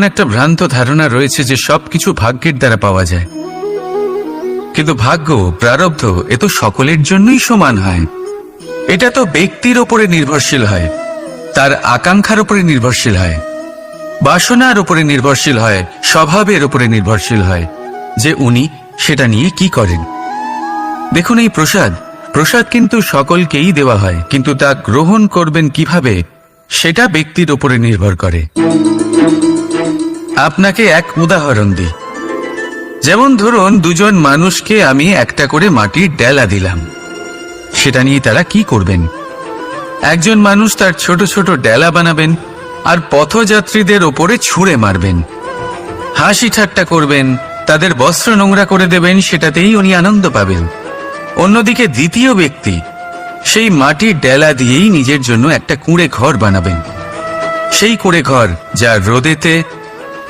একটা ভ্রান্ত ধারণা রয়েছে যে সবকিছু ভাগ্যের দ্বারা পাওয়া যায়, কিন্তু ভাগ্য প্রারব্ধ এ তো সকলের জন্যই সমান হয়। এটা তো ব্যক্তির ওপরে নির্ভরশীল হয়, তার আকাঙ্ক্ষার উপরে নির্ভরশীল হয়, বাসনার উপরে নির্ভরশীল হয়, স্বভাবের উপরে নির্ভরশীল হয় যে উনি সেটা নিয়ে কি করেন। দেখুন, এই প্রসাদ কিন্তু সকলকেই দেওয়া হয়, কিন্তু তা গ্রহণ করবেন কিভাবে সেটা ব্যক্তির উপরে নির্ভর করে। আপনাকে এক উদাহরণ দিই। যেমন ধরুন, দুজন মানুষকে আমি একটা করে মাটির ডেলা দিলাম, সেটা নিয়ে তারা কি করবেন? একজন মানুষ তার ছোট ছোট ডেলা বানাবেন আর পথযাত্রীদের ওপরে ছুঁড়ে মারবেন, হাসি ঠাট্টা করবেন, তাদের বস্ত্র নোংরা করে দেবেন, সেটাতেই উনি আনন্দ পাবেন। অন্যদিকে দ্বিতীয় ব্যক্তি সেই মাটির ডেলা দিয়েই নিজের জন্য একটা কুঁড়ে ঘর বানাবেন। সেই কুঁড়ে ঘর যা রোদেতে,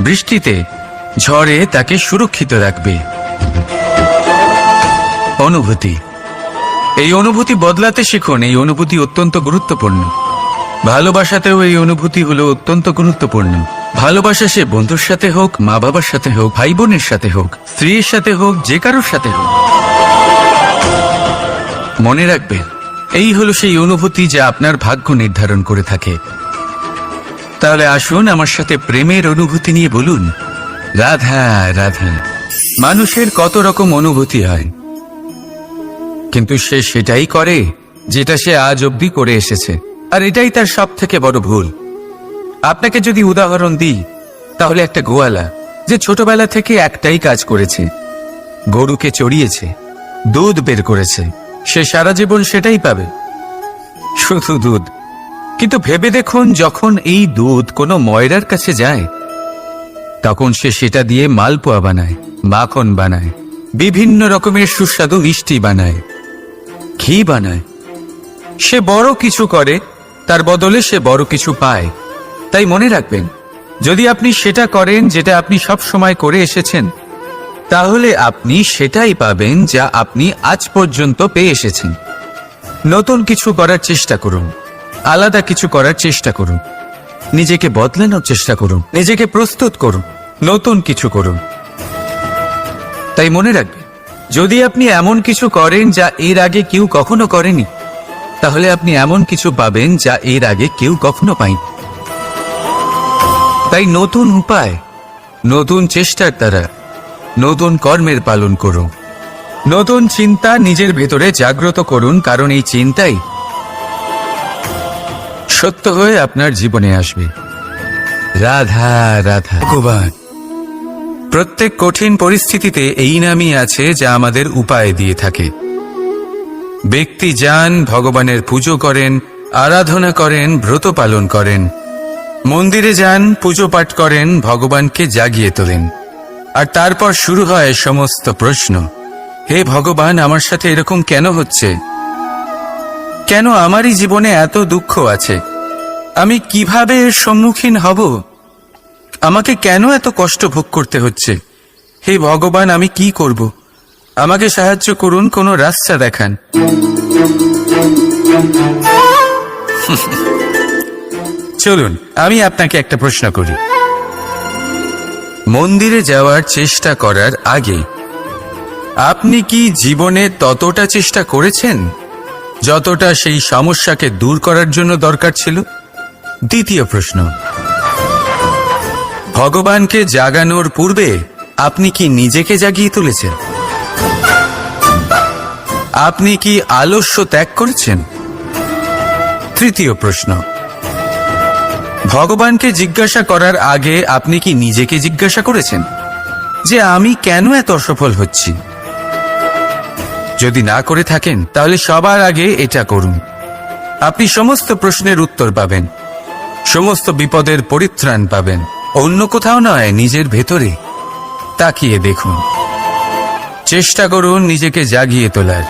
বৃষ্টিতে, ঝড়ে তাকে সুরক্ষিত রাখবে। অনুভূতি, এই অনুভূতি বদলাতে শিখুন। এই অনুভূতি অত্যন্ত গুরুত্বপূর্ণ। ভালোবাসাতেও এই অনুভূতি হলো অত্যন্ত গুরুত্বপূর্ণ। ভালোবাসা সে বন্ধুর সাথে হোক, মা বাবার সাথে হোক, ভাই বোনের সাথে হোক, স্ত্রীর সাথে হোক, যে কারোর সাথে হোক, মনে রাখবেন এই হলো সেই অনুভূতি যা আপনার ভাগ্য নির্ধারণ করে থাকে। তাহলে আসুন আমার সাথে প্রেমের অনুভূতি নিয়ে বলুন, রাধা রাধা। মানুষের কত রকম অনুভূতি হয়, কিন্তু সে সেটাই করে যেটা সে আজ অবধি করে এসেছে, আর এটাই তার সব থেকে বড় ভুল। আপনাকে যদি উদাহরণ দিই, তাহলে একটা গোয়ালা যে ছোটবেলা থেকে একটাই কাজ করেছে, গরুকে চড়িয়েছে, দুধ বের করেছে, সে সারা জীবন সেটাই পাবে, শুধু দুধ। কিন্তু ভেবে দেখুন, যখন এই দুধ কোনো ময়রার কাছে যায়, তখন সে সেটা দিয়ে মালপোয়া বানায়, মাখন বানায়, বিভিন্ন রকমের সুস্বাদু মিষ্টি বানায়, ঘি বানায়। সে বড় কিছু করে, তার বদলে সে বড় কিছু পায়। তাই মনে রাখবেন, যদি আপনি সেটা করেন যেটা আপনি সব সময় করে এসেছেন, তাহলে আপনি সেটাই পাবেন যা আপনি আজ পর্যন্ত পেয়ে এসেছেন। নতুন কিছু করার চেষ্টা করুন, আলাদা কিছু করার চেষ্টা করুন, নিজেকে বদলানোর চেষ্টা করুন, নিজেকে প্রস্তুত করুন, নতুন কিছু করুন। তাই মনে রাখবেন, যদি আপনি এমন কিছু করেন যা এর আগে কেউ কখনো করেনি, তাহলে আপনি এমন কিছু পাবেন যা এর আগে কেউ কখনো পায়নি। তাই নতুন উপায়, নতুন চেষ্টার দ্বারা নতুন কর্মের পালন করুন। নতুন চিন্তা নিজের ভেতরে জাগ্রত করুন, কারণ এই চিন্তাই সত্য হয়ে আপনার জীবনে আসবে। রাধা রাধা। ভগবান প্রত্যেক কঠিন পরিস্থিতিতে এই নামই আছে যা আমাদের উপায় দিয়ে থাকে। ব্যক্তি যান, ভগবানের পুজো করেন, আরাধনা করেন, ব্রত পালন করেন, মন্দিরে যান, পুজো পাঠ করেন, ভগবানকে জাগিয়ে তোলেন, আর তারপর শুরু হয় সমস্ত প্রশ্ন। হে ভগবান, আমার সাথে এরকম কেন হচ্ছে? কেন আমারই জীবনে এত দুঃখ আছে? আমি কিভাবে এর সম্মুখীন হব? আমাকে কেন এত কষ্ট ভোগ করতে হচ্ছে? হে ভগবান, আমি কি করব? আমাকে সাহায্য করুন, কোনো রাস্তা দেখান। চলুন আমি আপনাকে একটা প্রশ্ন করি। মন্দিরে যাওয়ার চেষ্টা করার আগে আপনি কি জীবনে ততটা চেষ্টা করেছেন যতটা সেই সমস্যাকে দূর করার জন্য দরকার ছিল? দ্বিতীয় প্রশ্ন, ভগবানকে জাগানোর পূর্বে আপনি কি নিজেকে জাগিয়ে তুলেছেন? আপনি কি আলস্য ত্যাগ করেছেন? তৃতীয় প্রশ্ন, ভগবানকে জিজ্ঞাসা করার আগে আপনি কি নিজেকে জিজ্ঞাসা করেছেন যে আমি কেন এত অসফল হচ্ছি? যদি না করে থাকেন, তাহলে সবার আগে এটা করুন। আপনি সমস্ত প্রশ্নের উত্তর পাবেন, সমস্ত বিপদের পরিত্রাণ পাবেন। অন্য কোথাও নয়, নিজের ভেতরে তাকিয়ে দেখুন। চেষ্টা করুন নিজেকে জাগিয়ে তোলার।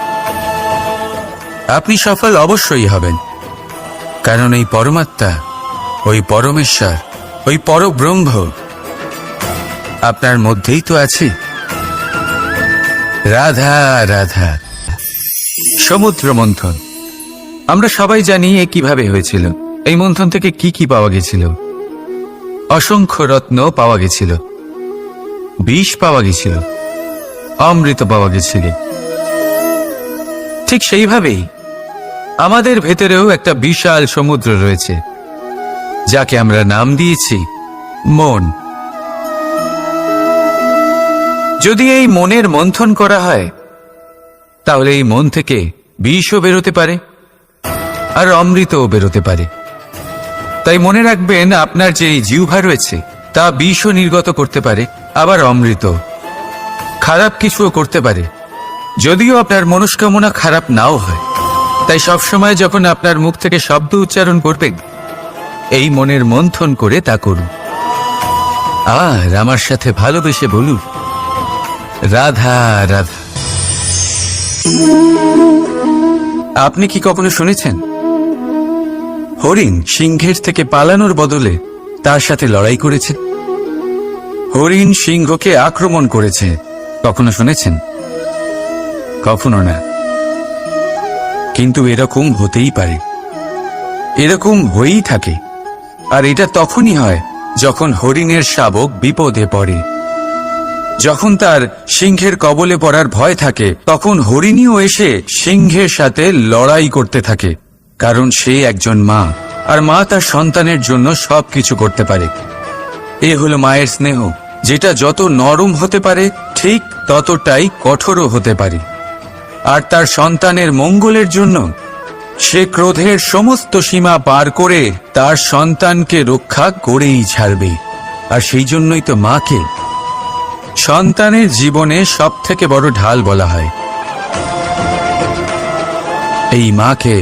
আপনি সফল অবশ্যই হবেন, কারণ এই পরমাত্মা, ওই পরমেশ্বর, ওই পরব্রহ্ম আপনার মধ্যেই তো আছে। রাধা রাধা। সমুদ্র মন্থন, আমরা সবাই জানি এ কিভাবে হয়েছিল। এই মন্থন থেকে কি কি পাওয়া গেছিল? অসংখ্য রত্ন পাওয়া গেছিল, বিষ পাওয়া গেছিল, অমৃত পাওয়া গেছিল। ঠিক সেইভাবেই আমাদের ভেতরেও একটা বিশাল সমুদ্র রয়েছে, যাকে আমরা নাম দিয়েছি মন। যদি এই মনের মন্থন করা হয়, তাহলে এই মন থেকে বিষও বেরোতে পারে আর অমৃতও বেরোতে পারে। তাই মনে রাখবেন, আপনার যে জিহ্বা রয়েছে তা বিষও নির্গত করতে পারে, আবার অমৃত, খারাপ কিছুও করতে পারে, যদিও আপনার মনস্কামনা খারাপ নাও হয়। তাই সবসময় যখন আপনার মুখ থেকে শব্দ উচ্চারণ করবেন, এই মনের মন্থন করে তা করুন। আর আমার সাথে ভালোবেসে বলুন, রাধা রাধা। আপনি কি কখনো শুনেছেন হরিণ সিংহের থেকে পালানোর বদলে তার সাথে লড়াই করেছে? হরিণ সিংহকে আক্রমণ করেছে, কখনো শুনেছেন? কখনো না। কিন্তু এরকম হতেই পারে, এরকম হয়েই থাকে। আর এটা তখনই হয় যখন হরিণের শাবক বিপদে পড়ে। যখন তার সিংহের কবলে পড়ার ভয় থাকে, তখন হরিণীও এসে সিংহের সাথে লড়াই করতে থাকে। কারণ সে একজন মা, আর মা তার সন্তানের জন্য সবকিছু করতে পারে। এ হলো মায়ের স্নেহ, যেটা যত নরম হতে পারে ঠিক ততটাই কঠোরও হতে পারে। আর তার সন্তানের মঙ্গলের জন্য সে ক্রোধের সমস্ত সীমা পার করে তার সন্তানকে রক্ষা করেই ছাড়বে। আর সেই জন্যই তো মাকে সন্তানের জীবনে সব থেকে বড় ঢাল বলা হয়। এই মাকে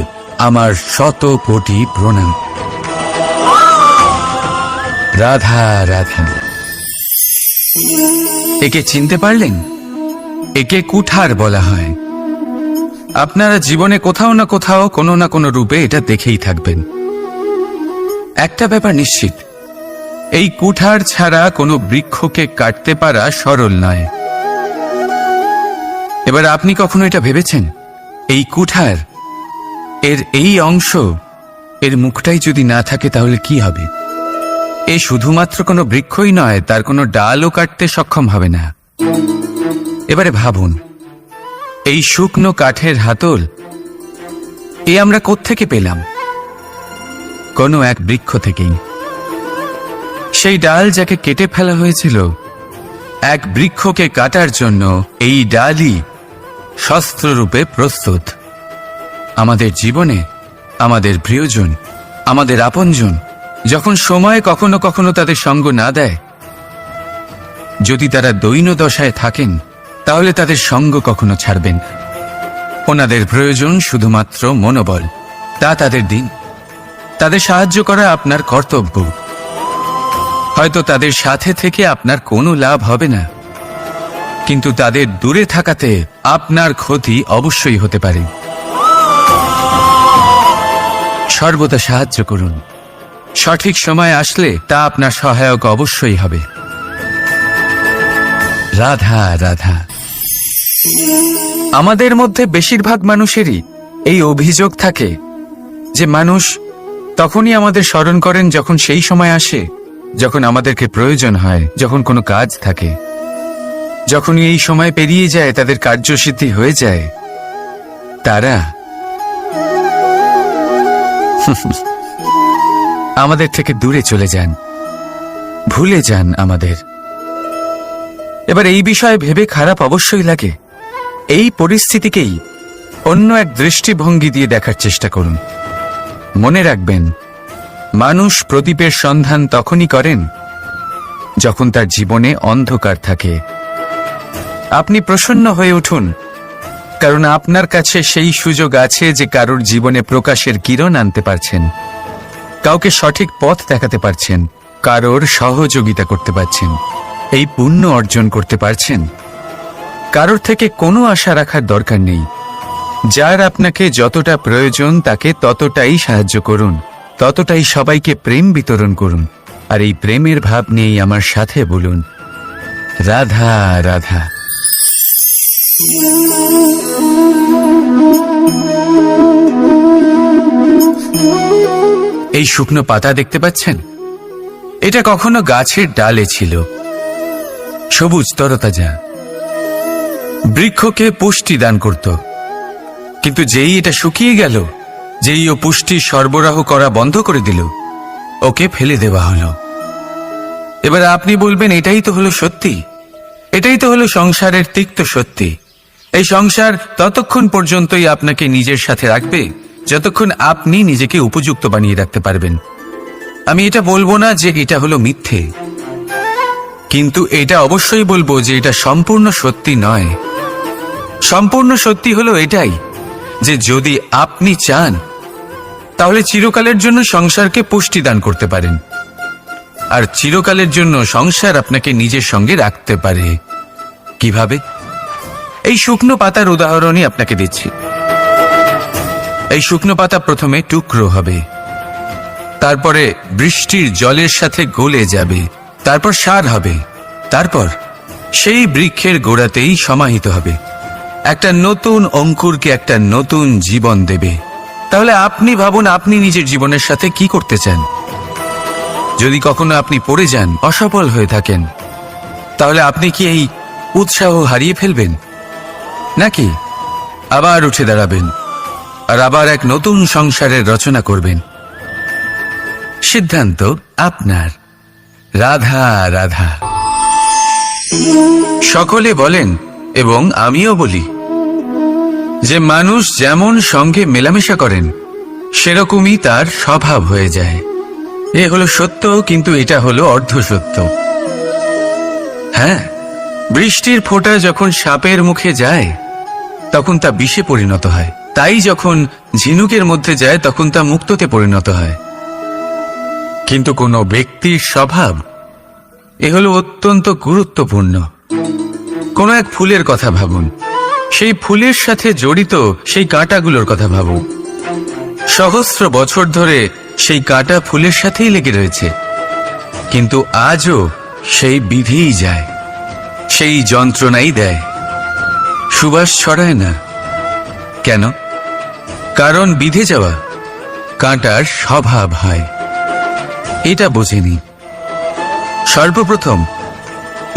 আমার শত কোটি প্রণাম। রাধা রাধা। একে চিনতে পারলেন? একে কুঠার বলা হয়। আপনারা জীবনে কোথাও না কোথাও কোনো না কোনো রূপে এটা দেখেই থাকবেন। একটা ব্যাপার নিশ্চিত, এই কুঠার ছাড়া কোনো বৃক্ষকে কাটতে পারা সরল নয়। এবার আপনি কখনো এটা ভেবেছেন, এই কুঠার এর এই অংশ, এর মুখটাই যদি না থাকে তাহলে কি হবে? এ শুধুমাত্র কোনো বৃক্ষই নয়, তার কোনো ডালও কাটতে সক্ষম হবে না। এবারে ভাবুন, এই শুকনো কাঠের হাতল এ আমরা কোত্থেকে পেলাম? কোনো এক বৃক্ষ থেকেই। সেই ডাল যাকে কেটে ফেলা হয়েছিল এক বৃক্ষকে কাটার জন্য, এই ডালই শস্ত্ররূপে প্রস্তুত। আমাদের জীবনে আমাদের প্রিয়জন, আমাদের আপনজন যখন সময় কখনো কখনো তাদের সঙ্গ না দেয়, যদি তারা দৈন্য দশায় থাকেন, তাহলে তাদের সঙ্গ কখনো ছাড়বেন। ওনাদের প্রয়োজন শুধুমাত্র মনোবল। তা তাদের দিন, তাদের সাহায্য করা আপনার কর্তব্য। হয়তো তাদের সাথে থেকে আপনার কোনো লাভ হবে না, কিন্তু তাদের দূরে থাকাতে আপনার ক্ষতি অবশ্যই হতে পারে। সর্বদা সাহায্য করুন। সঠিক সময় আসলে তা আপনার সহায়ক অবশ্যই হবে। রাধা রাধা। আমাদের মধ্যে বেশিরভাগ মানুষেরই এই অভিযোগ থাকে যে মানুষ তখনই আমাদের স্মরণ করেন যখন সেই সময় আসে যখন আমাদেরকে প্রয়োজন হয়, যখন কোনো কাজ থাকে। যখনই এই সময় পেরিয়ে যায়, তাদের কার্যসিদ্ধি হয়ে যায়, তারা আমাদের থেকে দূরে চলে যান, ভুলে যান আমাদের। এবার এই বিষয়ে ভেবে খারাপ অবশ্যই লাগে। এই পরিস্থিতিকেই অন্য এক দৃষ্টিভঙ্গি দিয়ে দেখার চেষ্টা করুন। মনে রাখবেন, মানুষ প্রদীপের সন্ধান তখনই করেন যখন তার জীবনে অন্ধকার থাকে। আপনি প্রসন্ন হয়ে উঠুন, কারণ আপনার কাছে সেই সুযোগ আছে যে কারোর জীবনে প্রকাশের কিরণ আনতে পারছেন, কাউকে সঠিক পথ দেখাতে পারছেন, কারোর সহযোগিতা করতে পারছেন, এই পুণ্য অর্জন করতে পারছেন। কারোর থেকে কোনো আশা রাখার দরকার নেই। যার আপনাকে যতটা প্রয়োজন তাকে ততটাই সাহায্য করুন, ততটাই সবাইকে প্রেম বিতরণ করুন। আর এই প্রেমের ভাব নিয়েই আমার সাথে বলুন, রাধা রাধা। এই শুকনো পাতা দেখতে পাচ্ছেন? এটা কখনো গাছের ডালে ছিল, সবুজ তরতাজা, বৃক্ষকে পুষ্টি দান করত। কিন্তু যেই এটা শুকিয়ে গেল, যেই ও পুষ্টি সরবরাহ করা বন্ধ করে দিল, ওকে ফেলে দেওয়া হলো। এবার আপনি বলবেন, এটাই তো হলো সত্যি, এটাই তো হলো সংসারের তিক্ত সত্যি। এই সংসার ততক্ষণ পর্যন্তই আপনাকে নিজের সাথে রাখবে যতক্ষণ আপনি নিজেকে উপযুক্ত বানিয়ে রাখতে পারবেন। আমি এটা বলবো না যে এটা হলো মিথ্যে, কিন্তু এটা অবশ্যই বলবো যে এটা সম্পূর্ণ সত্যি নয়। সম্পূর্ণ সত্যি হলো এটাই যে যদি আপনি চান তাহলে চিরকালের জন্য সংসারকে পুষ্টি দান করতে পারেন, আর চিরকালের জন্য সংসার আপনাকে নিজের সঙ্গে রাখতে পারে। কিভাবে? এই শুকনো পাতার উদাহরণই আপনাকে দিচ্ছি। এই শুকনো পাতা প্রথমে টুকরো হবে, তারপরে বৃষ্টির জলের সাথে গলে যাবে, তারপর সার হবে, তারপর সেই বৃক্ষের গোড়াতেই সমাহিত হবে, একটা নতুন অঙ্কুরকে একটা নতুন জীবন দেবে। তাহলে আপনি ভাবুন, আপনি নিজের জীবনের সাথে কি করতে চান? যদি কখনো আপনি পড়ে যান, অসফল হয়ে থাকেন, তাহলে আপনি কি এই উৎসাহ হারিয়ে ফেলবেন, নাকি আবার উঠে দাঁড়াবেন আর আবার এক নতুন সংসারের রচনা করবেন? সিদ্ধান্ত আপনার। রাধা রাধা। সকলে বলেন এবং আমিও বলি যে মানুষ যেমন সঙ্গে মেলামেশা করেন সেরকমই তার স্বভাব হয়ে যায়। এ হলো সত্য, কিন্তু এটা হলো অর্ধ সত্য। হ্যাঁ, বৃষ্টির ফোঁটা যখন সাপের মুখে যায় তখন তা বিষে পরিণত হয়, তাই যখন ঝিনুকের মধ্যে যায় তখন তা মুক্ততে পরিণত হয়। কিন্তু কোনো ব্যক্তির স্বভাব এ হলো অত্যন্ত গুরুত্বপূর্ণ। কোনো এক ফুলের কথা ভাবুন, সেই ফুলের সাথে জড়িত সেই কাঁটাগুলোর কথা ভাবুন। সহস্র বছর ধরে সেই কাঁটা ফুলের সাথেই লেগে রয়েছে, কিন্তু আজও সেই বিধেই যায়, সেই যন্ত্রণাই দেয়, সুবাস ছড়ায় না। কেন? কারণ বিধে যাওয়া কাঁটার স্বভাব হয়। এটা বোঝেনি। সর্বপ্রথম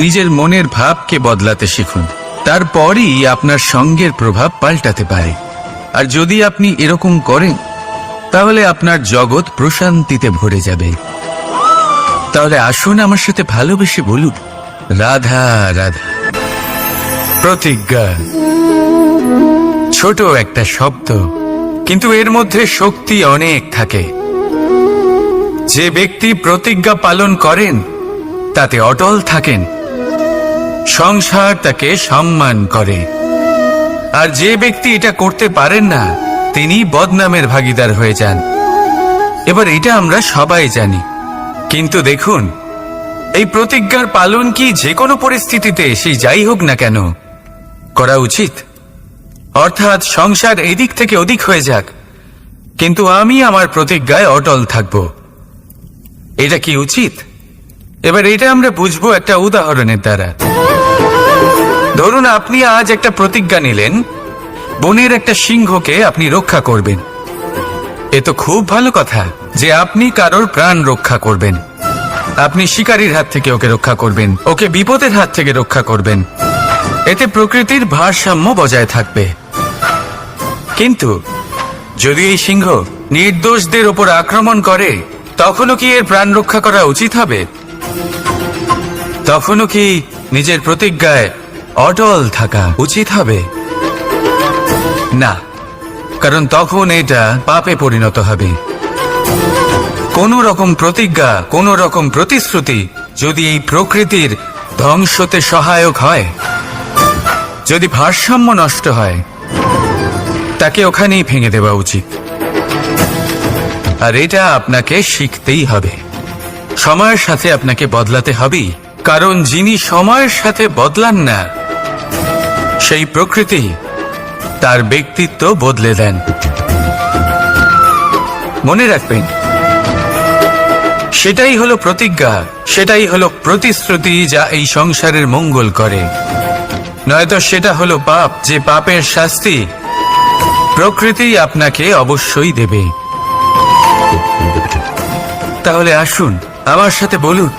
নিজের মনের ভাবকে বদলাতে শিখুন, তারপরই আপনার সঙ্গের প্রভাব পাল্টাতে পারে। আর যদি আপনি এরকম করেন তাহলে আপনার জগৎ প্রশান্তিতে ভরে যাবে। তাহলে আসুন আমার সাথে ভালোবেসে বলুন, রাধা রাধা। প্রতিজ্ঞা ছোট একটা শব্দ, কিন্তু এর মধ্যে শক্তি অনেক থাকে। যে ব্যক্তি প্রতিজ্ঞা পালন করেন তাতে অটল থাকেন, সংসার তাকে সম্মান করে। আর যে ব্যক্তি এটা করতে পারেন না তিনি বদনামের ভাগীদার হয়ে যান। এবার এটা আমরা সবাই জানি, কিন্তু দেখুন, এই প্রতিজ্ঞার পালন কি যে কোনো পরিস্থিতিতে, সেই যাই হোক না কেন, করা উচিত? অর্থাৎ সংসার এদিক থেকে ওদিক হয়ে যাক, কিন্তু আমি আমার প্রতিজ্ঞায় অটল থাকব, এটা কি উচিত? এবার এটা আমরা বুঝবো একটা উদাহরণের দ্বারা। ধরুন আপনি আজ একটা প্রতিজ্ঞা নিলেন, বনের একটা সিংহকে আপনি রক্ষা করবেন। এ তো খুব ভালো কথা যে আপনি কারোর প্রাণ রক্ষা করবেন। আপনি শিকারীর হাত থেকে ওকে রক্ষা করবেন, ওকে বিপদের হাত থেকে রক্ষা করবেন। এতে প্রকৃতির ভারসাম্য বজায় থাকবে। কিন্তু যদি এই সিংহ নির্দোষদের ওপর আক্রমণ করে, তখনও কি এর প্রাণ রক্ষা করা উচিত হবে? তখনও কি নিজের প্রতিজ্ঞায় অটল থাকা উচিত হবে? না, কারণ তখন এটা পাপে পরিণত হবে। কোন রকম প্রতিজ্ঞা, কোন রকম প্রতিশ্রুতি যদি এই প্রকৃতির ধ্বংসতে সহায়ক হয়, যদি ভারসাম্য নষ্ট হয়, তাকে ওখানেই ভেঙে দেওয়া উচিত। আর এটা আপনাকে শিখতেই হবে, সময়ের সাথে আপনাকে বদলাতে হবেই। কারণ যিনি সময়ের সাথে বদলান না, সেই প্রকৃতি তার ব্যক্তিত্ব বদলে দেন। মনে রাখবেন, সেটাই হলো প্রতিজ্ঞা, সেটাই হলো প্রতিশ্রুতি যা এই সংসারের মঙ্গল করে। নয়তো সেটা হলো পাপ, যে পাপের শাস্তি প্রকৃতি আপনাকে অবশ্যই দেবে। তাহলে আসুন আমার সাথে বলুন,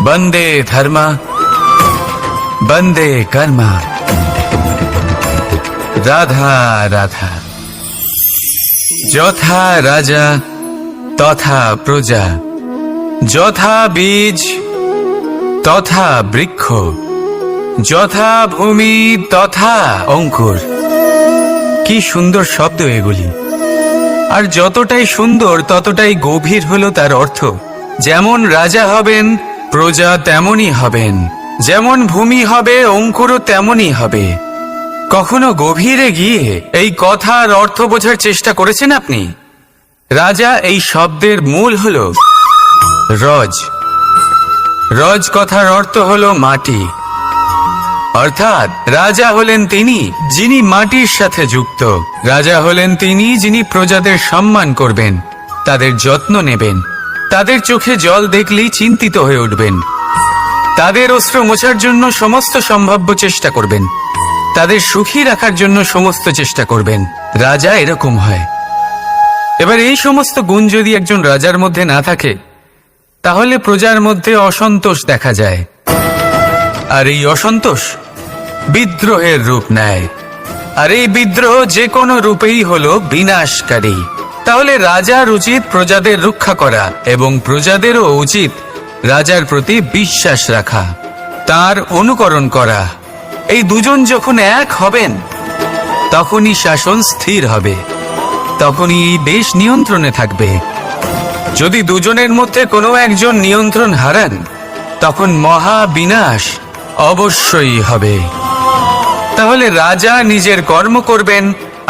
বন্দে ধর্মা বন্দে কর্মা, রাধা রাধা। যথা রাজা তথা প্রজা, যথা বীজ তথা বৃক্ষ, যথা ভূমি তথা অঙ্কুর। কি সুন্দর শব্দ এগুলি, আর যতটাই সুন্দর ততটাই গভীর হলো তার অর্থ। যেমন রাজা হবেন প্রজা তেমনই হবেন, যেমন ভূমি হবে অঙ্কুরও তেমনই হবে। কখনো গভীরে গিয়ে এই কথার অর্থ বোঝার চেষ্টা করেছেন আপনি? রাজা এই শব্দের মূল হলো রজ। রজ কথার অর্থ হলো মাটি, অর্থাৎ রাজা হলেন তিনি যিনি মাটির সাথে যুক্ত। রাজা হলেন তিনি যিনি প্রজাদের সম্মান করবেন, তাদের যত্ন নেবেন, তাদের চোখে জল দেখলেই চিন্তিত হয়ে উঠবেন, তাদের অশ্রু মোছার জন্য সমস্ত সম্ভাব্য চেষ্টা করবেন, তাদের সুখী রাখার জন্য সমস্ত চেষ্টা করবেন। রাজা এরকম হয়। এবার এই সমস্ত গুণ যদি একজন রাজার মধ্যে না থাকে, তাহলে প্রজার মধ্যে অসন্তোষ দেখা যায়, আর এই অসন্তোষ বিদ্রোহের রূপ নেয়, আর এই বিদ্রোহ যে কোনো রূপেই হলো বিনাশকারী। তাহলে রাজার উচিত প্রজাদের রক্ষা করা, এবং প্রজাদেরও উচিত রাজার প্রতি বিশ্বাস রাখা, তার অনুকরণ করা। এই দুজন যখন এক হবেন, তখনই শাসন স্থির হবে, তখনই এই দেশ নিয়ন্ত্রণে থাকবে। যদি দুজনের মধ্যে কোনো একজন নিয়ন্ত্রণ হারান, তখন মহা বিনাশ অবশ্যই হবে। তাহলে রাজা নিজের কর্ম করবেন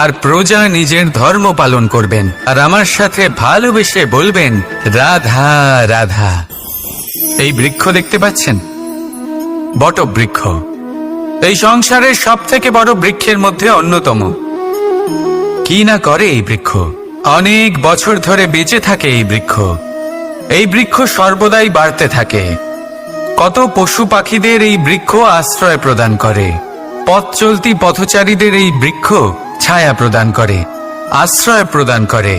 আর প্রজা নিজের ধর্ম পালন করবেন, আর আমার সাথে ভালোবেসে বলবেন রাধা রাধা। এই বৃক্ষ দেখতে পাচ্ছেন, বটবৃক্ষ। এই সংসারের সব থেকে বড় বৃক্ষের মধ্যে অন্যতম। কি না করে এই বৃক্ষ? অনেক বছর ধরে বেঁচে থাকে এই বৃক্ষ। এই বৃক্ষ সর্বদাই বাড়তে থাকে। কত পশু পাখিদের এই বৃক্ষ আশ্রয় প্রদান করে। পথ চলতি পথচারীদের এই বৃক্ষ ছায়া প্রদান করে, আশ্রয় প্রদান করে,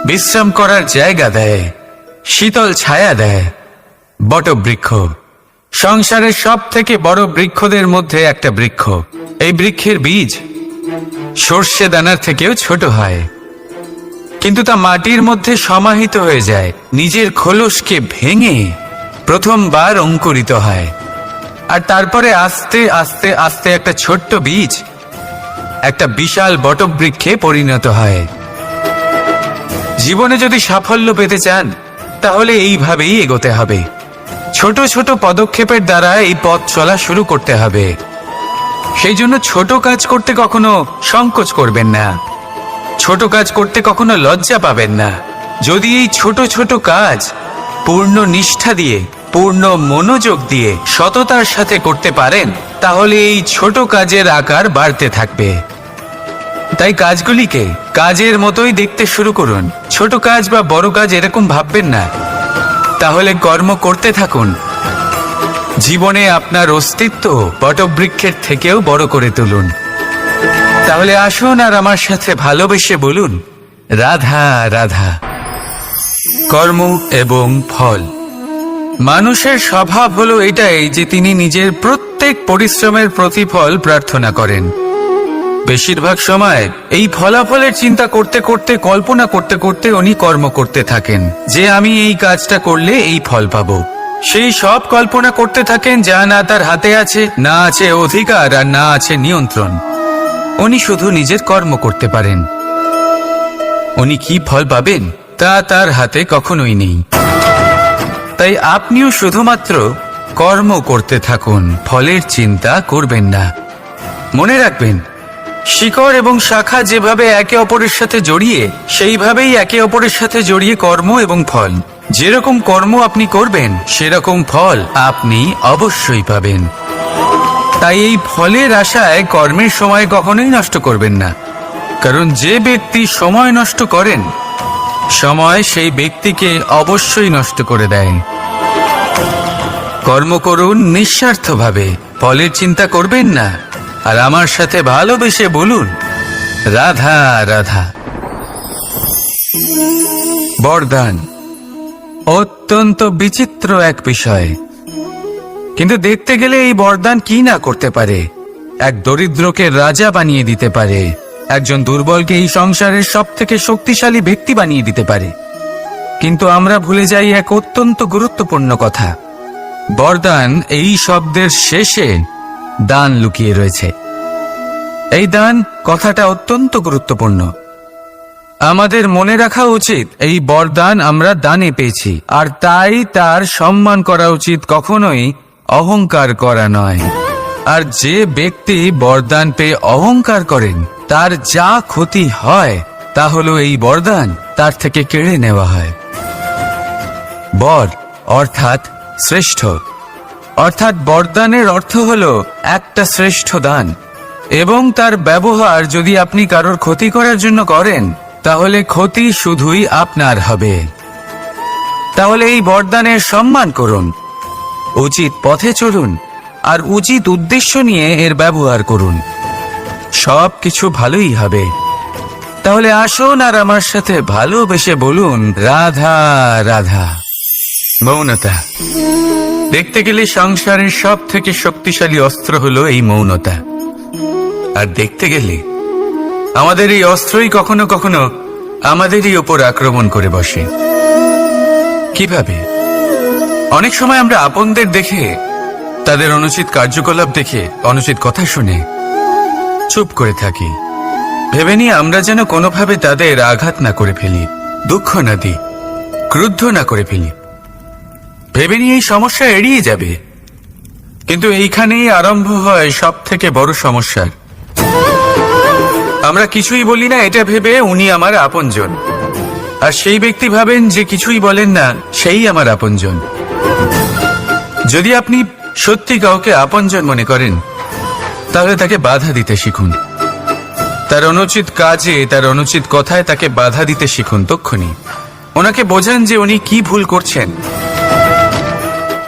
বিশ্রাম করার জায়গা দেয়, শীতল ছায়া দেয়। বটবৃক্ষ সংসারের সব থেকে বড় বৃক্ষদের মধ্যে একটা বৃক্ষ। এই বৃক্ষের বীজ সর্ষে দানার থেকেও ছোট হয়, কিন্তু তা মাটির মধ্যে সমাহিত হয়ে যায়, নিজের খোলসকে ভেঙে প্রথমবার অঙ্কুরিত হয়, আর তারপরে আস্তে আস্তে আস্তে একটা ছোট্ট বীজ একটা বিশাল বটবৃক্ষে পরিণত হয়। জীবনে যদি সাফল্য পেতে চান, তাহলে এইভাবেই এগোতে হবে। ছোট ছোট পদক্ষেপের দ্বারা এই পথ চলা শুরু করতে হবে। সেই জন্য ছোট কাজ করতে কখনো সংকোচ করবেন না, ছোট কাজ করতে কখনো লজ্জা পাবেন না। যদি এই ছোট ছোট কাজ পূর্ণ নিষ্ঠা দিয়ে, পূর্ণ মনোযোগ দিয়ে, সততার সাথে করতে পারেন, তাহলে এই ছোট কাজের আকার বাড়তে থাকবে। তাই কাজগুলিকে কাজের মতোই দেখতে শুরু করুন। ছোট কাজ বা বড় কাজ এরকম ভাববেন না। তাহলে কর্ম করতে থাকুন। জীবনে আপনার অস্তিত্ব বটবৃক্ষের থেকেও বড় করে তুলুন। তাহলে আসুন আর আমার সাথে ভালোবেসে বলুন রাধা রাধা। কর্ম এবং ফল। মানুষের স্বভাব হলো এটাই যে তিনি নিজের প্রত্যেক পরিশ্রমের প্রতিফল প্রার্থনা করেন। বেশিরভাগ সময় এই ফলাফলের চিন্তা করতে করতে, কল্পনা করতে করতে উনি কর্ম করতে থাকেন, যে আমি এই কাজটা করলে এই ফল পাবো। সেই সব কল্পনা করতে থাকেন যা না তার হাতে আছে, না আছে অধিকার, আর না আছে নিয়ন্ত্রণ। উনি শুধু নিজের কর্ম করতে পারেন। উনি কি ফল পাবেন তা তার হাতে কখনোই নেই। তাই আপনিও শুধুমাত্র কর্ম করতে থাকুন, ফলের চিন্তা করবেন না। মনে রাখবেন, শিকড় এবং শাখা যেভাবে একে অপরের সাথে জড়িয়ে, সেইভাবেই একে অপরের সাথে জড়িয়ে কর্ম এবং ফল। যেরকম কর্ম আপনি করবেন, সেরকম ফল আপনি অবশ্যই পাবেন। তাই এই ফলের আশায় কর্মের সময় কখনোই নষ্ট করবেন না, কারণ যে ব্যক্তি সময় নষ্ট করেন, সময় সেই ব্যক্তিকে অবশ্যই নষ্ট করে দেয়। কর্ম করুন নিঃস্বার্থভাবে, ফলের চিন্তা করবেন না, আর আমার সাথে ভালোবেসে বলুন রাধা রাধা। বরদান। অত্যন্ত বিচিত্র এক বিষয়, কিন্তু দেখতে গেলে এই বরদান কি না করতে পারে। এক দরিদ্রকে রাজা বানিয়ে দিতে পারে, একজন দুর্বলকে এই সংসারের সব থেকে শক্তিশালী ব্যক্তি বানিয়ে দিতে পারে। কিন্তু আমরা ভুলে যাই এক অত্যন্ত গুরুত্বপূর্ণ কথা। বরদান এই শব্দের শেষে দান লুকিয়ে রয়েছে। এই দান কথাটা অত্যন্ত গুরুত্বপূর্ণ। আমাদের মনে রাখা উচিত এই বরদান আমরা দানে পেয়েছি, আর তাই তার সম্মান করা উচিত, কখনোই অহংকার করা নয়। আর যে ব্যক্তি বরদান পেয়ে অহংকার করেন তার যা ক্ষতি হয় তা হলো এই বরদান তার থেকে কেড়ে নেওয়া হয়। বর অর্থাৎ শ্রেষ্ঠ, অর্থাৎ বরদানের অর্থ হলো একটা শ্রেষ্ঠ দান, এবং তার ব্যবহার যদি আপনি কারোর ক্ষতি করার জন্য করেন তাহলে ক্ষতি শুধুই আপনার হবে। তাহলে এই বরদানের সম্মান করুন, উচিত পথে চলুন, আর উচিত উদ্দেশ্য নিয়ে এর ব্যবহার করুন, সব কিছু ভালোই হবে। তাহলে আসুন আর আমার সাথে ভালোবেসে বলুন, রাধা রাধা। মৌনতা। দেখতে গেলে সংসারের সব থেকে শক্তিশালী অস্ত্র হলো এই মৌনতা। আর দেখতে গেলে আমাদের এই অস্ত্রই কখনো কখনো আমাদেরই ওপর আক্রমণ করে বসে। কিভাবে? অনেক সময় আমরা আপনদের দেখে, তাদের অনুচিত কার্যকলাপ দেখে, অনুচিত কথা শুনে চুপ করে থাকি, ভেবে নিয়ে আমরা যেন কোনোভাবে তাদের আঘাত না করে ফেলি, দুঃখ না দিই, ক্রুদ্ধ না করে ফেলি, ভেবে নিয়ে এই সমস্যা এড়িয়ে যাবে। কিন্তু এইখানেই আরম্ভ হয় সব থেকে বড় সমস্যা। আমরা কিছুই বলি না এটা ভেবে উনি আমার আপনজন, আর সেই ব্যক্তি ভাবেন যে কিছুই বলেন না সেই আমার আপনজন। যদি আপনি সত্যি কাউকে আপনজন মনে করেন তাহলে তাকে বাধা দিতে শিখুন, তার অনুচিত কাজে, তার অনুচিত কথায় তাকে বাধা দিতে শিখুন। তক্ষুনি ওনাকে বোঝান যে উনি কি ভুল করছেন,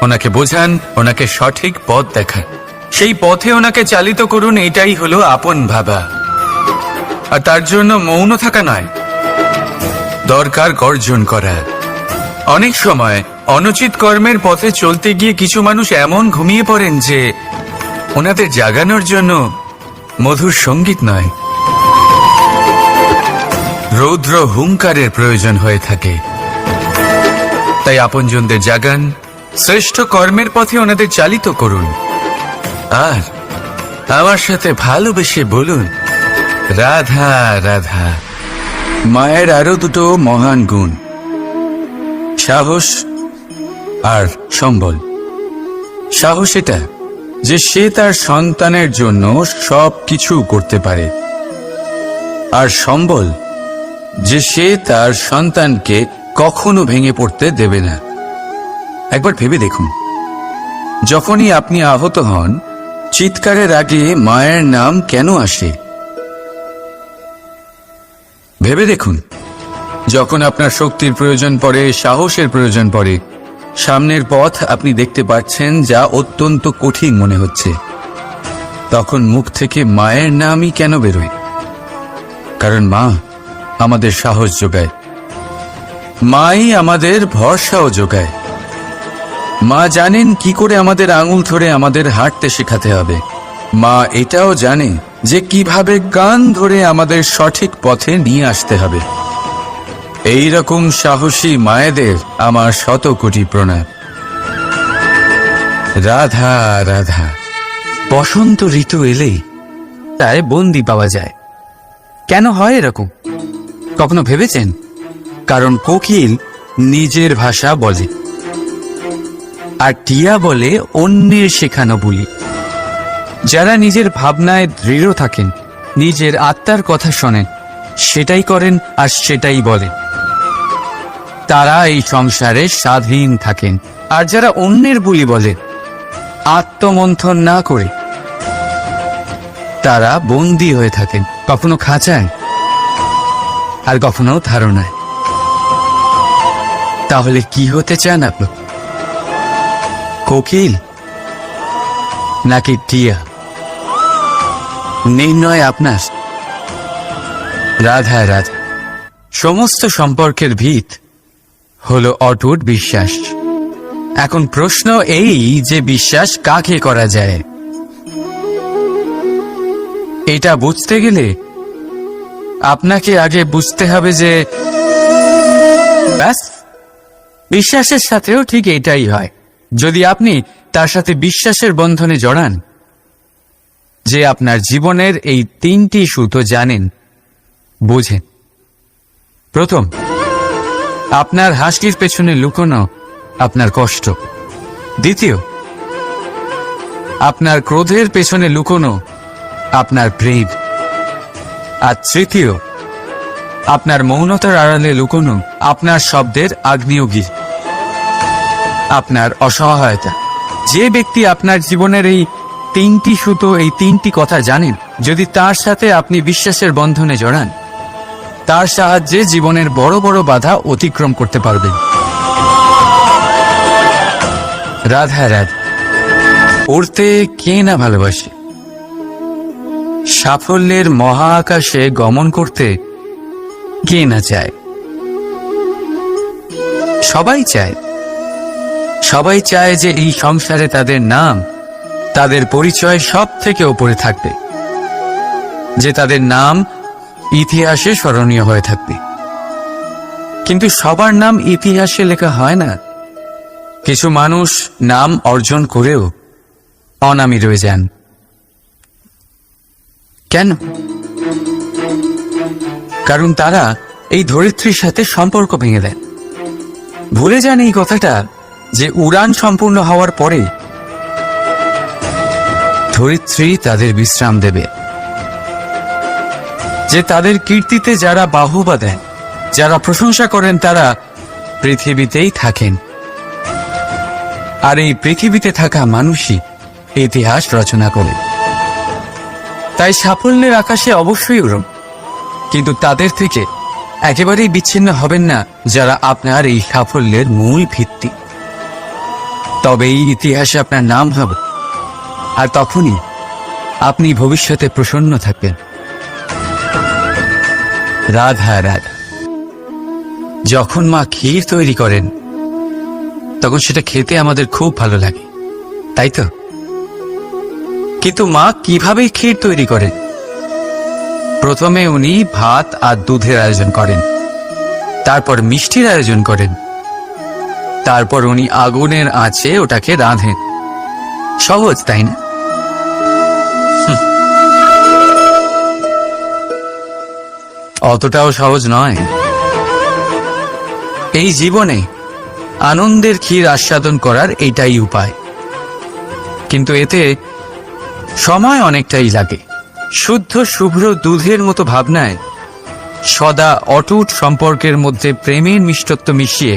ওনাকে বোঝান, ওনাকে সঠিক পথ দেখান, সেই পথে ওনাকে চালিত করুন। এটাই হলো আপন ভাবা। আর তার জন্য মৌন থাকা নয়, দরকার গর্জন করা। অনেক সময় অনুচিত কর্মের পথে চলতে গিয়ে কিছু মানুষ এমন ঘুমিয়ে পড়েন যে ওনাদের জাগানোর জন্য মধুর সঙ্গীত নয়, রৌদ্র হুঙ্কারের প্রয়োজন হয়ে থাকে। তাই আপনজনদের জাগান, শ্রেষ্ঠ কর্মের পথে ওনাদের চালিত করুন, আর আমার সাথে ভালোবেসে বলুন, রাধা রাধা। মায়ের আরো দুটো মহান গুণ, সাহস আর সম্বল। সাহস এটা যে সে তার সন্তানের জন্য সব কিছু করতে পারে, আর সম্বল যে সে তার সন্তানকে কখনো ভেঙে পড়তে দেবে না। একবার ভেবে দেখুন, যখনই আপনি আহত হন চিৎকারের আগে মায়ের নাম কেন আসে? ভেবে দেখুন, যখন আপনার শক্তির প্রয়োজন পড়ে, সাহসের প্রয়োজন পড়ে, সামনের পথ আপনি দেখতে পাচ্ছেন যা অত্যন্ত কঠিন মনে হচ্ছে, তখন মুখ থেকে মায়ের নামই কেন বেরোয়? কারণ মা আমাদের সাহস যোগায়, মাই আমাদের ভরসাও যোগায়। মা জানেন কি করে আমাদের আঙুল ধরে আমাদের হাঁটতে শেখাতে হবে। মা এটাও জানে যে কিভাবে কান ধরে আমাদের সঠিক পথে নিয়ে আসতে হবে। এই রকম সাহসী মায়েদের আমার শত কোটি প্রণাম। রাধা রাধা। বসন্ত ঋতু এলেই তাই বন্দি পাওয়া যায়। কেন হয় এরকম? কখনো ভেবেছেন? কারণ কোকিল নিজের ভাষা বলে, আর টিয়া বলে অন্যের শেখানো বুলি। যারা নিজের ভাবনায় দৃঢ় থাকেন, নিজের আত্মার কথা শোনেন, সেটাই করেন আর সেটাই বলেন, তারা এই সংসারে স্বাধীন থাকেন। আর যারা অন্যের বুলি বলে, আত্মমন্থন না করে, তারা বন্দী হয়ে থাকেন, কখনো খাঁচায় আর কখনো ধারণায়। তাহলে কি হতে চান আপনি? কোকিল নাকি টিয়া? নির্ণয় আপনার। রাধা রাধা। সমস্ত সম্পর্কের ভিত হলো অটুট বিশ্বাস। এখন প্রশ্ন এই যে বিশ্বাস কাকে করা যায়? এটা বুঝতে গেলে আপনাকে আগে বুঝতে হবে যে ব্যাস, বিশ্বাসের সাথেও ঠিক এটাই হয়। যদি আপনি তার সাথে বিশ্বাসের বন্ধনে জড়ান যে আপনার জীবনের এই 3টি সুতো জানেন, বোঝেন। প্রথম, আপনার হাসির পেছনে লুকোনো আপনার কষ্ট। দ্বিতীয়, আপনার ক্রোধের পেছনে লুকোনো আপনার প্রেম। আর তৃতীয়, আপনার মৌনতার আড়ালে লুকোনো আপনার শব্দের আগ্নেয়গিরি, আপনার অসহায়তা। যে ব্যক্তি আপনার জীবনের এই 3টি সুতো, এই 3টি কথা জানেন, যদি তার সাথে আপনি বিশ্বাসের বন্ধনে জড়ান, তার সাহায্যে জীবনের বড় বড় বাধা অতিক্রম করতে পারবেন। রাধা রাধা। উড়তে কে না ভালোবাসে? সাফল্যের মহা আকাশে গমন করতে কে না চায়? সবাই চায়। সবাই চায় যে এই সংসারে তাদের নাম, তাদের পরিচয় সব থেকে ওপরে থাকবে, যে তাদের নাম ইতিহাসে স্মরণীয় হয়ে থাকবে। কিন্তু সবার নাম ইতিহাসে লেখা হয় না। কিছু মানুষ নাম অর্জন করেও অনামী রয়ে যান। কেন? কারণ তারা এই ধরিত্রীর সাথে সম্পর্ক ভেঙে দেন। ভুলে যান এই কথাটা যে উড়ান সম্পূর্ণ হওয়ার পরে ধরিত্রী তাদের বিশ্রাম দেবে, যে তাদের কীর্তিতে যারা বাহুবা দেন, যারা প্রশংসা করেন, তারা পৃথিবীতেই থাকেন। আর এই পৃথিবীতে থাকা মানুষই ইতিহাস রচনা করে। তাই সাফল্যের আকাশে অবশ্যই উড়ুন, কিন্তু তাদের থেকে একেবারেই বিচ্ছিন্ন হবেন না যারা আপনার এই সাফল্যের মূল ভিত্তি। তবেই ইতিহাসে আপনার নাম হবে, আর তখনই আপনি ভবিষ্যতে প্রসন্ন থাকবেন। রাধা রাধা। যখন মা ক্ষীর তৈরি করেন তখন সেটা খেতে আমাদের খুব ভালো লাগে, তাই তো? কিন্তু মা কিভাবে ক্ষীর তৈরি করেন? প্রথমে উনি ভাত আর দুধের আয়োজন করেন, তারপর মিষ্টির আয়োজন করেন, তারপর উনি আগুনের আঁচে ওটাকে রাঁধেন। সহজ, তাই না? অতটাও সহজ নয়। এই জীবনে আনন্দের ক্ষীর আস্বাদন করার এটাই উপায়, কিন্তু এতে সময় অনেকটাই লাগে। শুদ্ধ শুভ্র দুধের মতো ভাবনায় সদা অটুট সম্পর্কের মধ্যে প্রেমের মিষ্টত্ব মিশিয়ে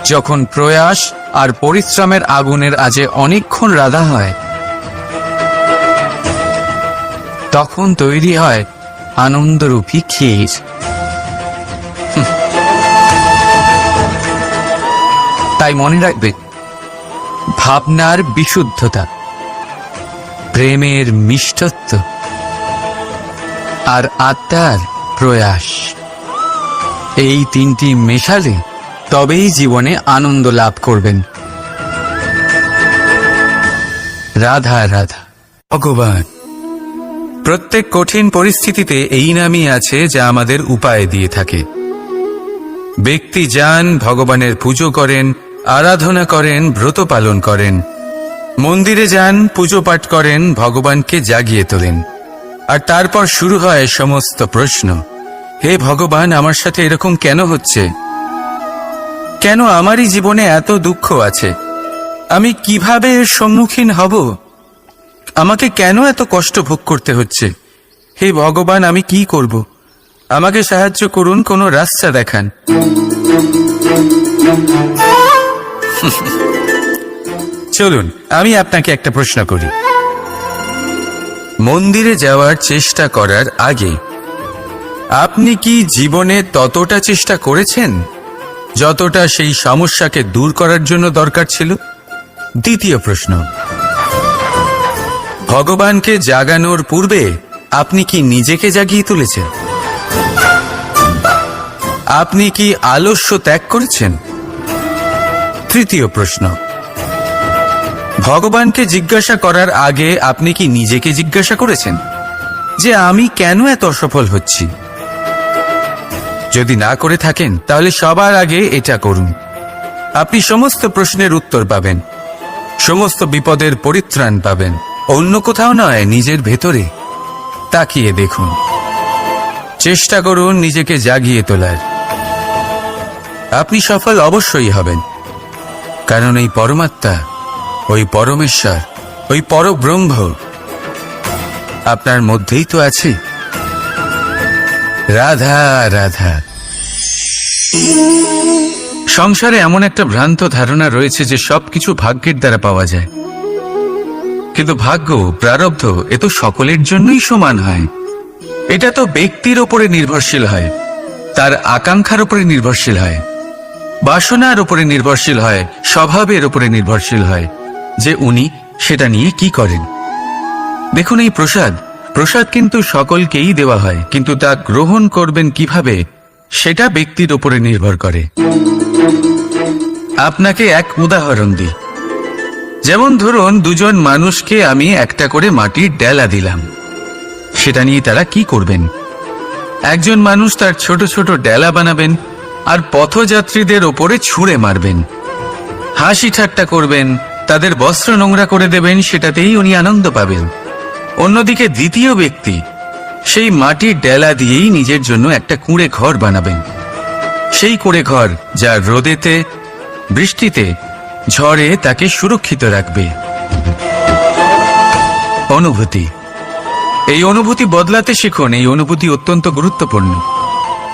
যখন প্রয়াস আর পরিশ্রমের আগুনের আজে অনেকক্ষণ রাধা হয়, তখন তৈরি হয় আনন্দরূপী ক্ষীর। তাই মনে রাখবে, ভাবনার বিশুদ্ধতা, প্রেমের মিষ্টত্ব আর আত্মার প্রয়াস, এই 3টি মেশালে তবেই জীবনে আনন্দ লাভ করবেন। রাধা রাধা। ভগবান প্রত্যেক কঠিন পরিস্থিতিতে এই নামই আছে যা আমাদের উপায় দিয়ে থাকে। ব্যক্তি যান, ভগবানের পুজো করেন, আরাধনা করেন, ব্রত পালন করেন, মন্দিরে যান, পুজো পাঠ করেন, ভগবানকে জাগিয়ে তোলেন, আর তারপর শুরু হয় সমস্ত প্রশ্ন। হে ভগবান, আমার সাথে এরকম কেন হচ্ছে? কেন আমারই জীবনে এত দুঃখ আছে? আমি কিভাবে এর সম্মুখীন হব? আমাকে কেন এত কষ্ট ভোগ করতে হচ্ছে? হে ভগবান, আমি কি করব? আমাকে সাহায্য করুন, কোনো রাস্তা দেখান। চলুন আমি আপনাকে একটা প্রশ্ন করি। মন্দিরে যাওয়ার চেষ্টা করার আগে আপনি কি জীবনে ততটা চেষ্টা করেছেন যতটা সেই সমস্যাকে দূর করার জন্য দরকার ছিল? দ্বিতীয় প্রশ্ন, ভগবানকে জাগানোর পূর্বে আপনি কি নিজেকে জাগিয়ে তুলেছেন? আপনি কি আলস্য ত্যাগ করেছেন? তৃতীয় প্রশ্ন, ভগবানকে জিজ্ঞাসা করার আগে আপনি কি নিজেকে জিজ্ঞাসা করেছেন যে আমি কেন এত অসফল হচ্ছি? যদি না করে থাকেন তাহলে সবার আগে এটা করুন। আপনি সমস্ত প্রশ্নের উত্তর পাবেন, সমস্ত বিপদের পরিত্রাণ পাবেন। অন্য কোথাও নয়, নিজের ভেতরে তাকিয়ে দেখুন। চেষ্টা করুন নিজেকে জাগিয়ে তোলার। আপনি সফল অবশ্যই হবেন, কারণ এই পরমাত্মা, ওই পরমেশ্বর, ওই পরব্রহ্ম আপনার মধ্যেই তো আছে। রাধা রাধা। সংসারে এমন একটা ভ্রান্ত ধারণা রয়েছে যে সবকিছু ভাগ্যের দ্বারা পাওয়া যায়, কিন্তু ভাগ্য, প্রারব্ধ এ তো সকলের জন্যই সমান হয়। এটা তো ব্যক্তির ওপরে নির্ভরশীল হয়, তার আকাঙ্ক্ষার উপরে নির্ভরশীল হয়, বাসনার উপরে নির্ভরশীল হয়, স্বভাবের উপরে নির্ভরশীল হয় যে উনি সেটা নিয়ে কি করেন। দেখুন, এই প্রসাদ কিন্তু সকলকেই দেওয়া হয়, কিন্তু তা গ্রহণ করবেন কিভাবে সেটা ব্যক্তির উপরে নির্ভর করে। আপনাকে এক উদাহরণ দিই। যেমন ধরুন, দুজন মানুষকে আমি একটা করে মাটির ডেলা দিলাম, সেটা নিয়ে তারা কি করবেন? একজন মানুষ তার ছোট ছোট ডেলা বানাবেন আর পথযাত্রীদের ওপরে ছুঁড়ে মারবেন, হাসি ঠাট্টা করবেন, তাদের বস্ত্র নোংরা করে দেবেন, সেটাতেই উনি আনন্দ পাবেন। অন্যদিকে দ্বিতীয় ব্যক্তি সেই মাটির ডেলা দিয়েই নিজের জন্য একটা কুঁড়ে ঘর বানাবেন। সেই কুঁড়ে ঘর যা রোদেতে, বৃষ্টিতে, ঝড়ে তাকে সুরক্ষিত রাখবে। অনুভূতি, এই অনুভূতি বদলাতে শিখুন। এই অনুভূতি অত্যন্ত গুরুত্বপূর্ণ।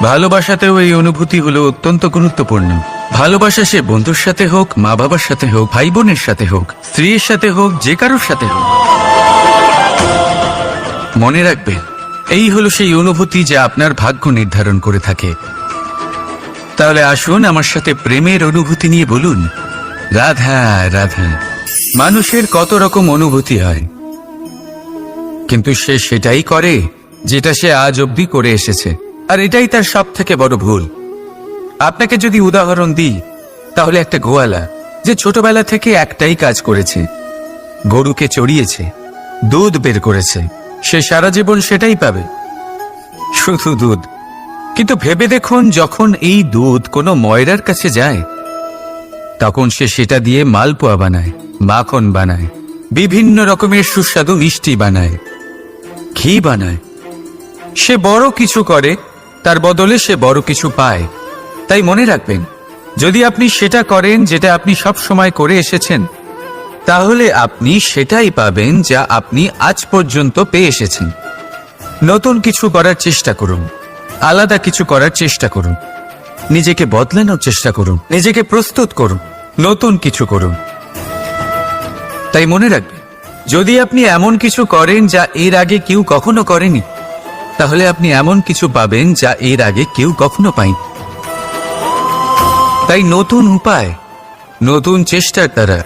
ভালোবাসাতেও এই অনুভূতি হলো অত্যন্ত গুরুত্বপূর্ণ। ভালোবাসা সে বন্ধুর সাথে হোক, মা বাবার সাথে হোক, ভাই বোনের সাথে হোক, স্ত্রীর সাথে হোক, যে কারোর সাথে হোক। মনে রাখবেন, এই হলো সেই অনুভূতি যা আপনার ভাগ্য নির্ধারণ করে থাকে। তাহলে আসুন আমার সাথে প্রেমের অনুভূতি নিয়ে বলুন, রাধা রাধা। মানুষের কত রকম অনুভূতি হয়, কিন্তু সে সেটাই করে যেটা সে আজ অবধি করে এসেছে, আর এটাই তার সব থেকে বড় ভুল। আপনাকে যদি উদাহরণ দিই, তাহলে একটা গোয়ালা যে ছোটবেলা থেকে একটাই কাজ করেছে, গরুকে চড়িয়েছে, দুধ বের করেছে, সে সারা জীবন সেটাই পাবে, শুধু দুধ। কিন্তু ভেবে দেখুন, যখন এই দুধ কোনো ময়রার কাছে যায়, তখন সে সেটা দিয়ে মালপোয়া বানায়, মাখন বানায়, বিভিন্ন রকমের সুস্বাদু মিষ্টি বানায়, ঘি বানায়। সে বড় কিছু করে, তার বদলে সে বড় কিছু পায়। তাই মনে রাখবেন, যদি আপনি সেটা করেন যেটা আপনি সব সময় করে এসেছেন, তাহলে আপনি সেটাই পাবেন যা আপনি আজ পর্যন্ত পেয়ে এসেছেন। নতুন কিছু করার চেষ্টা করুন, আলাদা কিছু করার চেষ্টা করুন, নিজেকে বদলানোর চেষ্টা করুন, নিজেকে প্রস্তুত করুন, নতুন কিছু করুন। তাই মনে রাখবেন, যদি আপনি এমন কিছু করেন যা এর আগে কেউ কখনো করেনি, তাহলে আপনি এমন কিছু পাবেন যা এর আগে কেউ কখনো পায়নি। তাই নতুন উপায়, নতুন চেষ্টার দ্বারা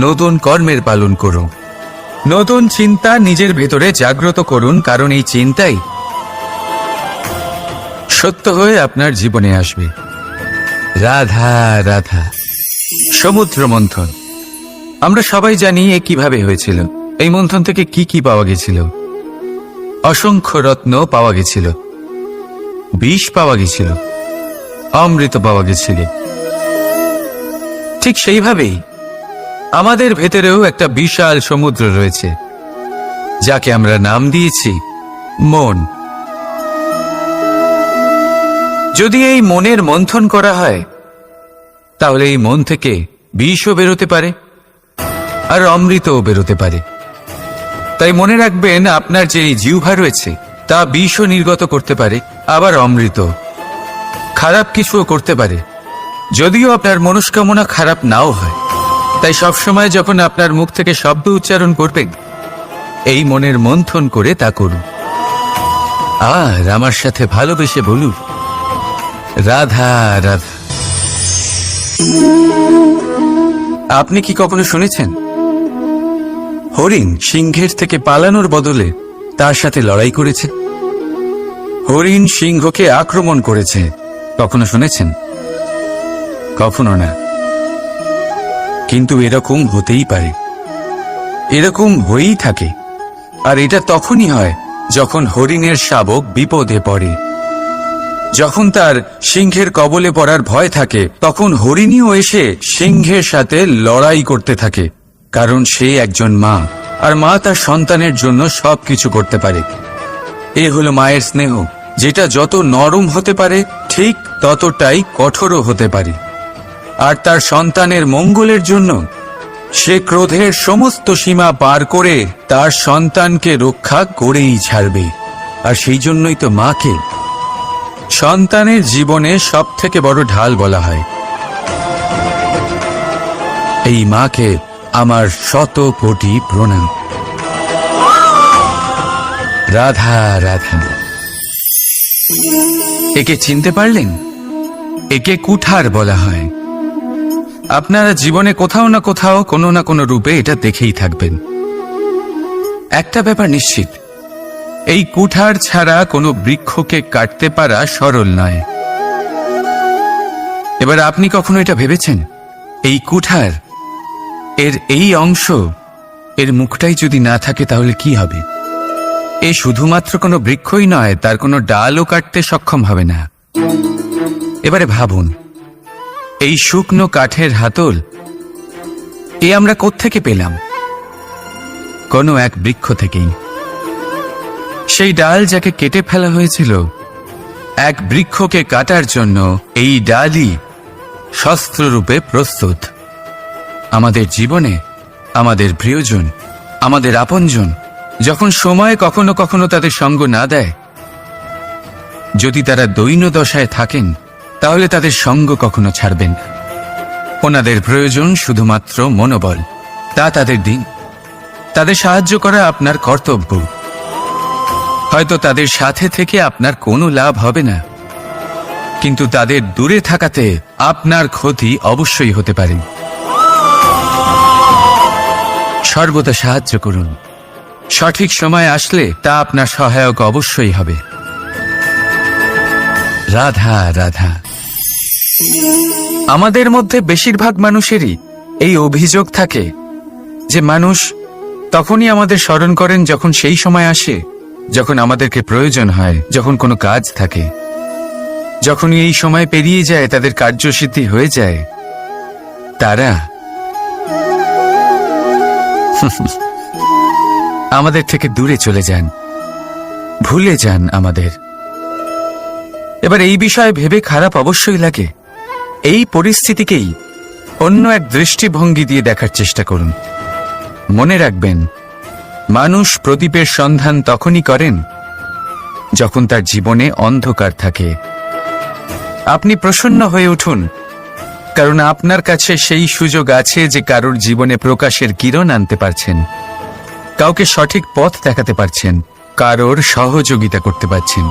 নতুন কর্মের পালন করুন। নতুন চিন্তা নিজের ভেতরে জাগ্রত করুন, কারণ এই চিন্তাই সত্য হয়ে আপনার জীবনে আসবে। রাধা রাধা। সমুদ্র মন্থন, আমরা সবাই জানি এ কিভাবে হয়েছিল। এই মন্থন থেকে কি কি পাওয়া গেছিল? অসংখ্য রত্ন পাওয়া গেছিল, বিষ পাওয়া গেছিল, অমৃত পাওয়া গেছিল। ঠিক সেইভাবেই আমাদের ভেতরেও একটা বিশাল সমুদ্র রয়েছে, যাকে আমরা নাম দিয়েছি মন। যদি এই মনের মন্থন করা হয়, তাহলে এই মন থেকে বিষও বেরোতে পারে আর অমৃতও বেরোতে পারে। তাই মনে রাখবেন, আপনার যে জিহ্বা রয়েছে তা বিষও নির্গত করতে পারে, আবার অমৃত। খারাপ কিছুও করতে পারে, যদিও আপনার মনস্কামনা খারাপ নাও হয়। তাই সবসময় যখন আপনার মুখ থেকে শব্দ উচ্চারণ করবেন, এই মনের মন্থন করে তা করুন। আর আমার সাথে ভালোবেসে বলুন, রাধা রাধা। আপনি কি কখনো শুনেছেন হরিণ সিংহের থেকে পালানোর বদলে তার সাথে লড়াই করেছে? হরিণ সিংহকে আক্রমণ করেছে, কখনো শুনেছেন? কখনো না। কিন্তু এরকম হতেই পারে, এরকম হয়েই থাকে। আর এটা তখনই হয় যখন হরিণের শাবক বিপদে পড়ে, যখন তার সিংহের কবলে পড়ার ভয় থাকে, তখন হরিণীও এসে সিংহের সাথে লড়াই করতে থাকে। কারণ সে একজন মা, আর মা তার সন্তানের জন্য সবকিছু করতে পারে। এ হলো মায়ের স্নেহ, যেটা যত নরম হতে পারে ঠিক ততটাই কঠোরও হতে পারে। আর তার সন্তানের মঙ্গলের জন্য সে ক্রোধের সমস্ত সীমা পার করে তার সন্তানকে রক্ষা করেই ছাড়বে। আর সেই জন্যই তো মাকে সন্তানের জীবনে সবথেকে বড় ঢাল বলা হয়। এই মাকে আমার শত কোটি প্রণাম। রাধা রাধা। একে চিনতে পারলেন? একে কুঠার বলা হয়। আপনারা জীবনে কোথাও না কোথাও কোনো না কোনো রূপে এটা দেখেই থাকবেন। একটা ব্যাপার নিশ্চিত, এই কুঠার ছাড়া কোনো বৃক্ষকে কাটতে পারা সরল নয়। এবার আপনি কখনো এটা ভেবেছেন, এই কুঠার এর এই অংশ, এর মুখটাই যদি না থাকে তাহলে কি হবে? এ শুধুমাত্র কোনো বৃক্ষই নয়, তার কোনো ডালও কাটতে সক্ষম হবে না। এবারে ভাবুন, এই শুকনো কাঠের হাতল এ আমরা কোত্থেকে পেলাম? কোনো এক বৃক্ষ থেকেই। সেই ডাল যাকে কেটে ফেলা হয়েছিল, এক বৃক্ষকে কাটার জন্য এই ডালই শস্ত্ররূপে প্রস্তুত। আমাদের জীবনে আমাদের প্রিয়জন, আমাদের আপনজন যখন সময় কখনো কখনো তাদের সঙ্গ না দেয়, যদি তারা দৈন্য দশায় থাকেন, তাহলে তাদের সঙ্গ কখনো ছাড়বেন না। ওনাদের প্রয়োজন শুধুমাত্র মনোবল। তা তাদের দিন, তাদের সাহায্য করা আপনার কর্তব্য। হয়তো তাদের সাথে থেকে আপনার কোনো লাভ হবে না, কিন্তু তাদের দূরে থাকাতে আপনার ক্ষতি অবশ্যই হতে পারে। সর্বদা সাহায্য করুন। সঠিক সময় আসলে তা আপনার সহায়ক অবশ্যই হবে। রাধা রাধা। আমাদের মধ্যে বেশিরভাগ মানুষেরই এই অভিযোগ থাকে যে মানুষ তখনই আমাদের স্মরণ করেন যখন সেই সময় আসে যখন আমাদেরকে প্রয়োজন হয়, যখন কোনো কাজ থাকে। যখনই এই সময় পেরিয়ে যায়, তাদের কার্যসিদ্ধি হয়ে যায়, তারা আমাদের থেকে দূরে চলে যান, ভুলে যান আমাদের। এবার এই বিষয়ে ভেবে খারাপ অবশ্যই লাগে। এই পরিস্থিতিকেই অন্য এক দৃষ্টিভঙ্গি দিয়ে দেখার চেষ্টা করুন। মনে রাখবেন, মানুষ প্রদীপের সন্ধান তখনই করেন যখন তার জীবনে অন্ধকার থাকে। আপনি প্রসন্ন হয়ে উঠুন, কারণ আপনার কাছে সেই সুযোগ আছে যে কারোর জীবনে প্রকাশের কিরণ আনতে পারছেন, কাউকে সঠিক পথ দেখাতে পারছেন, কারোর সহযোগিতা করতে পারছেন,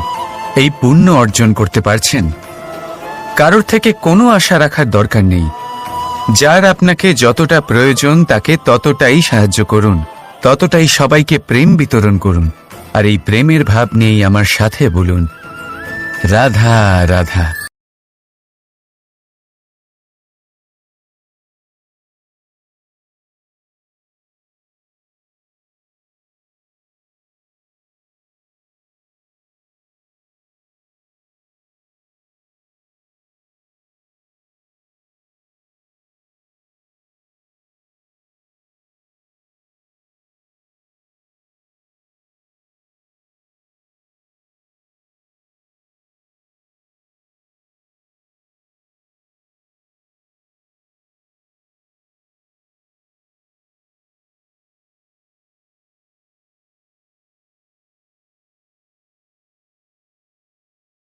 এই পুণ্য অর্জন করতে পারছেন। কারোর থেকে কোনো আশা রাখার দরকার নেই। যার আপনাকে যতটা প্রয়োজন তাকে ততটাই সাহায্য করুন, ততটাই সবাইকে প্রেম বিতরণ করুন। আর এই প্রেমের ভাব নিয়েই আমার সাথে বলুন, রাধা রাধা।